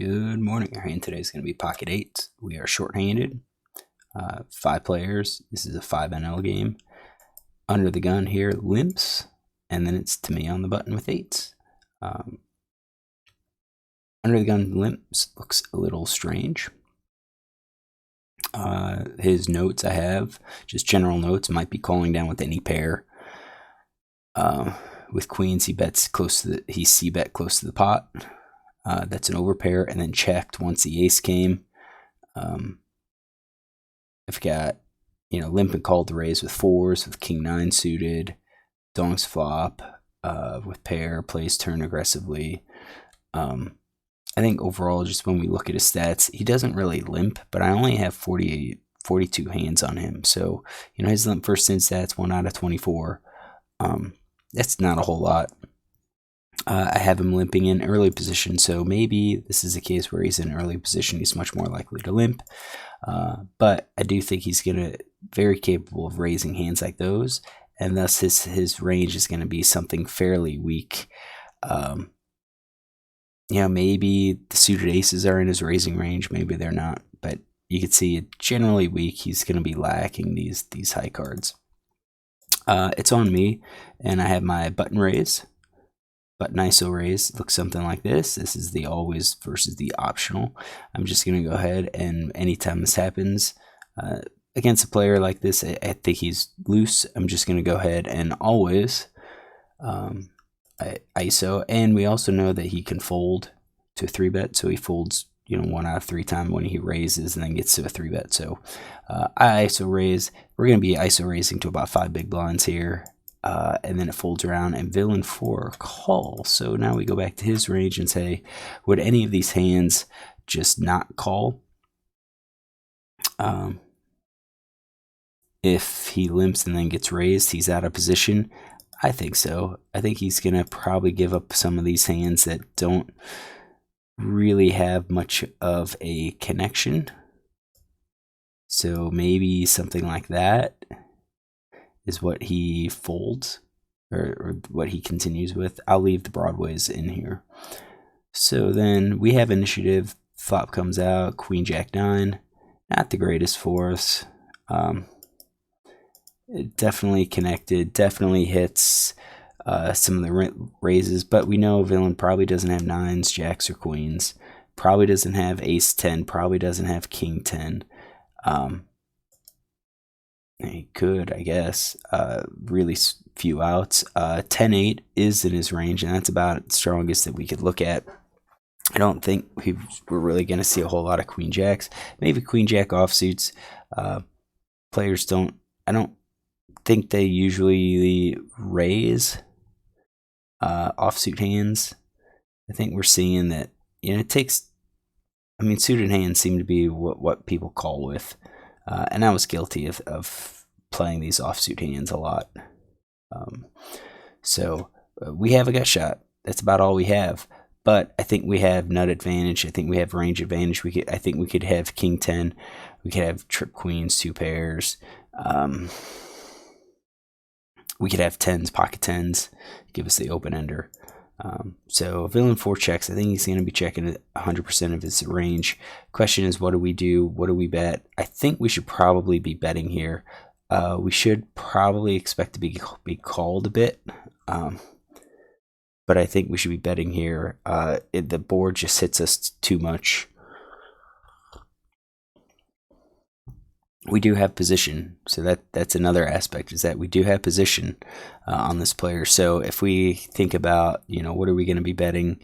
Good morning. Our hand today is going to be pocket 8. We are shorthanded. 5 players. This is a 5 NL game. Under the gun here, limps, and then it's to me on the button with 8s. Under the gun limps looks a little strange. His notes I have, just general notes, might be calling down with any pair. With queens, he bets close to the, he c-bet close to the pot. That's an overpair, and then checked once the ace came. I've got, limp and called to raise with 4s, with king 9 suited, donks flop, with pair, plays turn aggressively. I think overall, just when we look at his stats, he doesn't really limp, but I only have 42 hands on him. So, his limp first in stats, 1 out of 24. That's not a whole lot. I have him limping in early position, so maybe this is a case where he's in early position. He's much more likely to limp, but I do think he's very capable of raising hands like those, and thus his range is going to be something fairly weak. Maybe the suited aces are in his raising range, maybe they're not, but you can see it generally weak. He's going to be lacking these high cards. It's on me, and I have my button raise. Button ISO raise looks something like this. This is the always versus the optional. I'm just going to go ahead, and anytime this happens against a player like this, I think he's loose. I'm just going to go ahead and always ISO. And we also know that he can fold to a 3-bet, so he folds 1 out of 3 times when he raises and then gets to a 3-bet. So I ISO raise. We're going to be ISO raising to about 5 big blinds here. And then it folds around, and villain 4 call. So now we go back to his range and say, would any of these hands just not call? If he limps and then gets raised, he's out of position. I think so. I think he's going to probably give up some of these hands that don't really have much of a connection. So maybe something like that is what he folds, or what he continues with. I'll leave the broadways in here. So then we have initiative. Flop comes out, queen jack 9. Not the greatest for us. It definitely connected, definitely hits some of the raises, but we know villain probably doesn't have 9s, jacks, or queens. Probably doesn't have ace 10, probably doesn't have king 10. He could, I guess. Really few outs. 10-8 is in his range, and that's about the strongest that we could look at. I don't think we're really going to see a whole lot of queen jacks. Maybe queen jack offsuits. Players don't. I don't think they usually raise offsuit hands. I think we're seeing that. It takes. Suited hands seem to be what people call with. And I was guilty of playing these offsuit hands a lot. So we have a gut shot. That's about all we have. But I think we have nut advantage. I think we have range advantage. I think we could have king 10. We could have trip queens, 2 pairs. We could have 10s, pocket 10s. Give us the open ender. So villain 4 checks. I think he's going to be checking 100% of his range. Question is, what do we do? What do we bet? I think we should probably be betting here. We should probably expect to be called a bit. But I think we should be betting here. The board just hits us too much. We do have position, so that's another aspect, is that we do have position on this player. So if we think about, what are we going to be betting?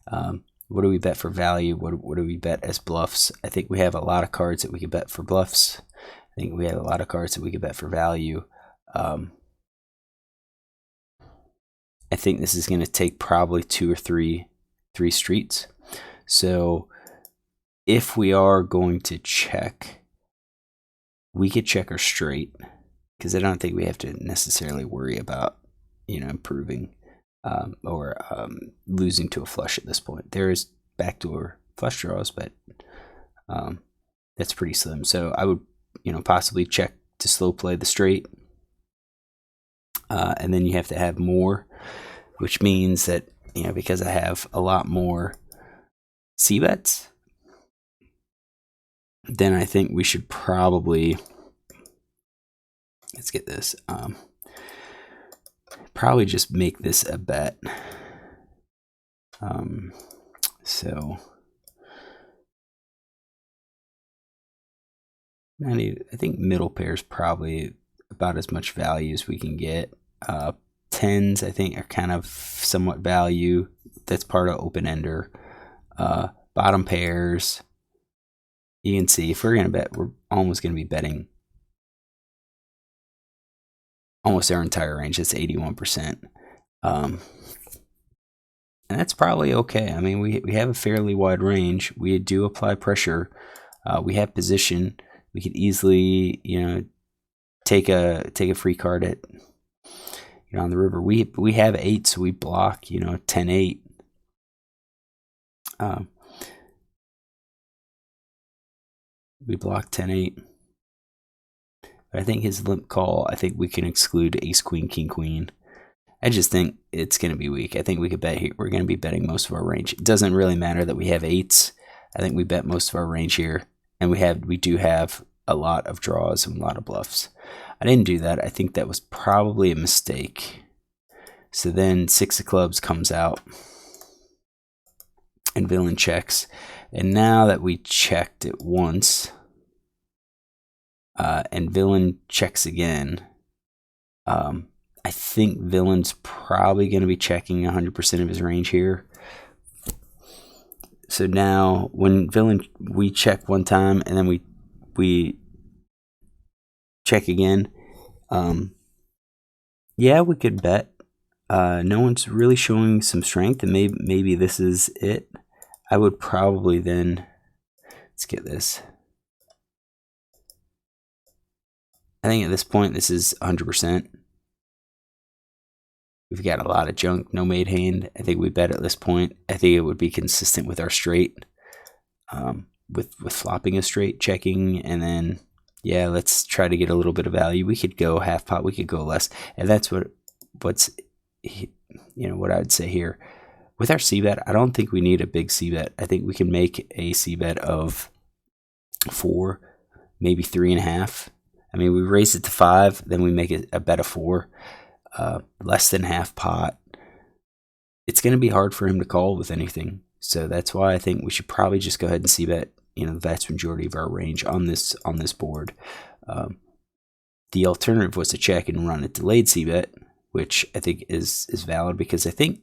What do we bet for value? What do we bet as bluffs? I think we have a lot of cards that we could bet for bluffs. I think we have a lot of cards that we could bet for value. I think this is going to take probably 2 or 3 streets. So if we are going to check, we could check our straight, because I don't think we have to necessarily worry about, improving or losing to a flush at this point. There is backdoor flush draws, but that's pretty slim. So I would, possibly check to slow play the straight. And then you have to have more, which means that, because I have a lot more C-bets, then I think we should probably, let's get this, probably just make this a bet. So I think middle pair is probably about as much value as we can get. Tens, I think, are kind of somewhat value. That's part of open-ender. Bottom pairs, you can see if we're going to bet, we're almost going to be betting almost our entire range. That's 81%. And that's probably okay. I mean, we have a fairly wide range. We do apply pressure. We have position. We could easily, take a free card at, on the river. We have 8, so we block, 10-8. We block 10-8. But I think his limp call, I think we can exclude ace, queen, king, queen. I just think it's going to be weak. I think we could bet here. We're going to be betting most of our range. It doesn't really matter that we have 8s. I think we bet most of our range here. And we do have a lot of draws and a lot of bluffs. I didn't do that. I think that was probably a mistake. So then 6 of clubs comes out. And villain checks. And now that we checked it once, and villain checks again, I think villain's probably going to be checking 100% of his range here. So now when villain, we check one time and then we check again. Yeah, we could bet. No one's really showing some strength, and maybe this is it. I would probably then, let's get this. I think at this point, this is 100%. We've got a lot of junk, no made hand. I think we bet at this point. I think it would be consistent with our straight, with flopping a straight, checking, and then, yeah, let's try to get a little bit of value. We could go half pot, we could go less, and that's what I would say here. With our c-bet, I don't think we need a big c-bet. I think we can make a c-bet of 4, maybe 3.5. I mean, we raise it to 5, then we make it a bet of 4, less than half pot. It's going to be hard for him to call with anything. So that's why I think we should probably just go ahead and c-bet, the vast majority of our range on this board. The alternative was to check and run a delayed c-bet, which I think is valid, because I think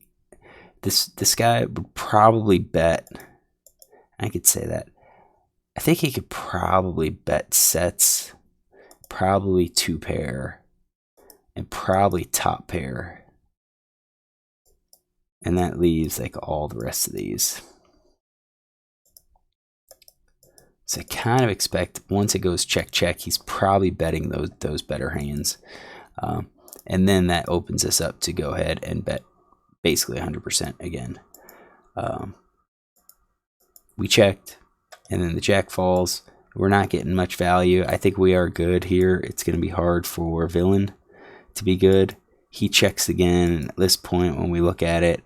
this guy would probably bet, I could say that, I think he could probably bet sets, probably 2 pair, and probably top pair. And that leaves like all the rest of these. So I kind of expect once it goes check, check, he's probably betting those better hands. And then that opens us up to go ahead and bet basically 100% again. We checked, and then the jack falls. We're not getting much value. I think we are good here. It's going to be hard for villain to be good. He checks again, and at this point when we look at it,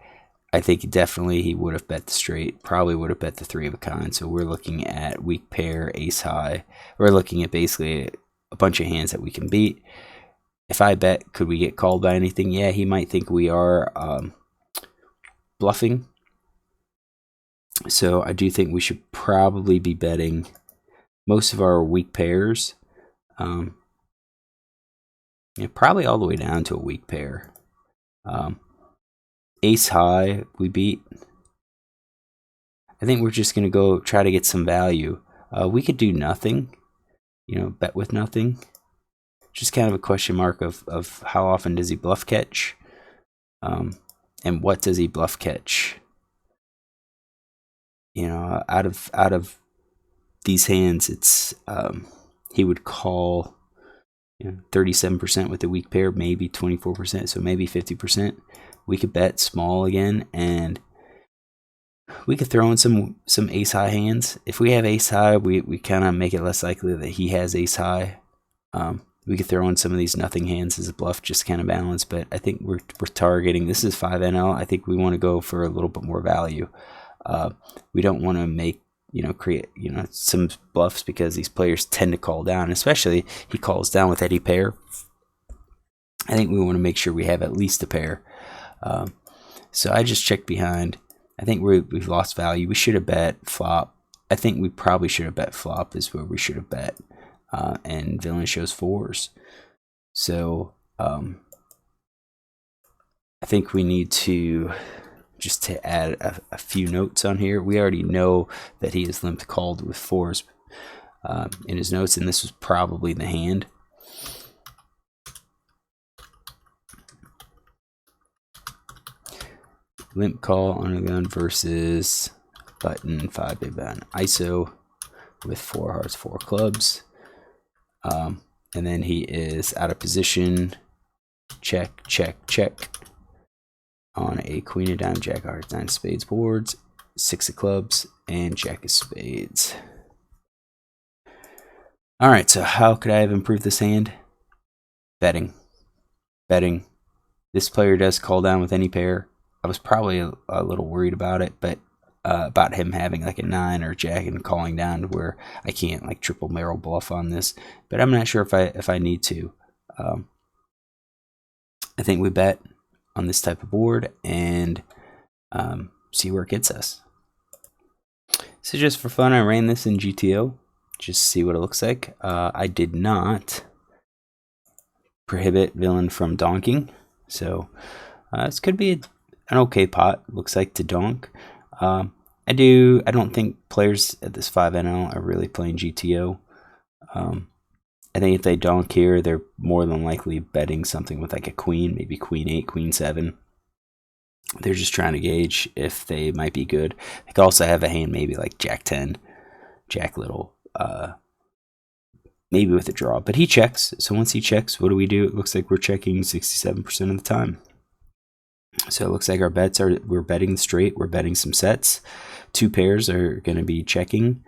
I think definitely he would have bet the straight, probably would have bet the 3 of a kind. So we're looking at weak pair, ace high. We're looking at basically a bunch of hands that we can beat. If I bet, could we get called by anything? Yeah, he might think we are bluffing. So I do think we should probably be betting most of our weak pairs. Probably all the way down to a weak pair. Ace high, we beat. I think we're just going to go try to get some value. We could do nothing, bet with nothing. Just kind of a question mark of how often does he bluff catch, and what does he bluff catch? Out of these hands, it's he would call 37% with a weak pair, maybe 24%, so maybe 50%. We could bet small again, and we could throw in some ace high hands. If we have ace high, we kind of make it less likely that he has ace high. We could throw in some of these nothing hands as a bluff, just kind of balance. But I think we're targeting, this is 5 NL. I think we want to go for a little bit more value. We don't want to make, create, some bluffs, because these players tend to call down, especially he calls down with any pair. I think we want to make sure we have at least a pair. So I just checked behind. I think we've lost value. We should have bet flop. I think we probably should have bet flop is where we should have bet. And villain shows fours. So I think we need to just to add a few notes on here. We already know that he is limped called with fours in his notes, and this was probably the hand. Limp call on a gun versus button 5 big blind ISO with 4 hearts 4 clubs, and then he is out of position. Check, check, check on a queen of diamond, jack of hearts, 9 of spades boards, 6 of clubs, and jack of spades. All right, so how could I have improved this hand? Betting. This player does call down with any pair. I was probably a little worried about it, but about him having like a 9 or a jack and calling down to where I can't like triple barrel bluff on this. But I'm not sure if I need to. I think we bet on this type of board and see where it gets us. So just for fun, I ran this in GTO just to see what it looks like. I did not prohibit villain from donking, so this could be an okay pot, looks like, to donk. I don't think players at this 5NL are really playing GTO. I think if they donk here, they're more than likely betting something with like a queen, maybe queen 8, queen 7. They're just trying to gauge if they might be good. They could also have a hand maybe like jack 10, jack little, maybe with a draw. But he checks. So once he checks, what do? It looks like we're checking 67% of the time. So it looks like our bets are, we're betting straight, we're betting some sets. 2 pairs are going to be checking.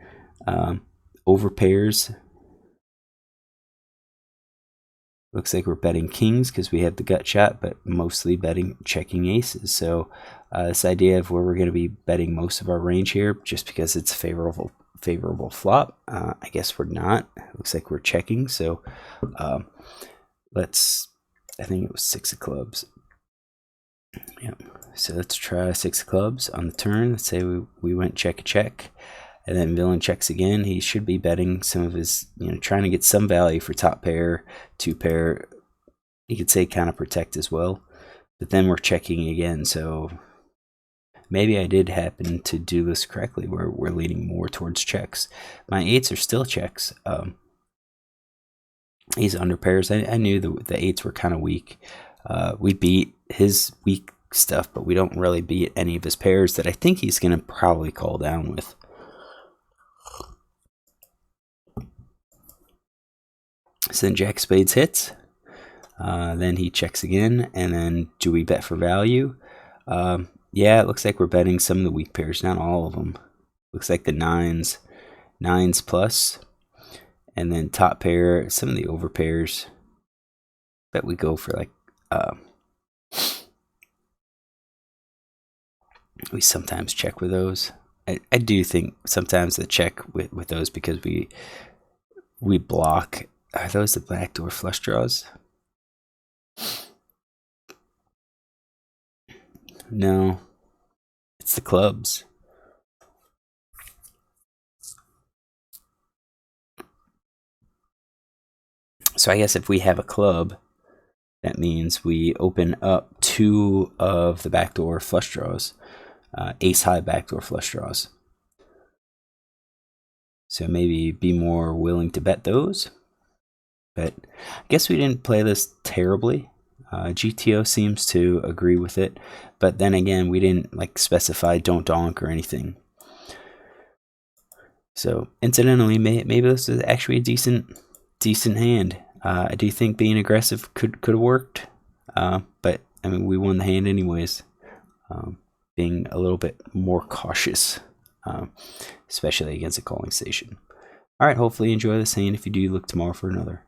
Over pairs, looks like we're betting kings because we have the gut shot, but mostly checking aces. So this idea of where we're going to be betting most of our range here, just because it's favorable flop, I guess we're not. It looks like we're checking. So I think it was 6 of clubs. Yep. So let's try 6 of clubs on the turn. Let's say we went check, and then villain checks again. He should be betting some of his, trying to get some value for top pair, 2 pair. You could say kind of protect as well. But then we're checking again. So maybe I did happen to do this correctly, where we're leaning more towards checks. My 8s are still checks. He's under pairs. I knew the 8s were kind of weak. We beat his weak stuff, but we don't really beat any of his pairs that I think he's going to probably call down with. So then jack spades hits. Then he checks again, and then do we bet for value? Yeah, it looks like we're betting some of the weak pairs, not all of them. Looks like the 9s plus, and then top pair, some of the over pairs. Bet we go for like we sometimes check with those. I do think sometimes the check with those, because we block. Are those the backdoor flush draws? No, it's the clubs. So I guess if we have a club, that means we open up 2 of the backdoor flush draws, ace high backdoor flush draws. So maybe be more willing to bet those. But I guess we didn't play this terribly. GTO seems to agree with it, but then again, we didn't like specify don't donk or anything. So incidentally, maybe this is actually a decent hand. I do think being aggressive could have worked, but I mean, we won the hand anyways. Being a little bit more cautious, especially against a calling station. All right, hopefully you enjoy this hand. If you do, look tomorrow for another.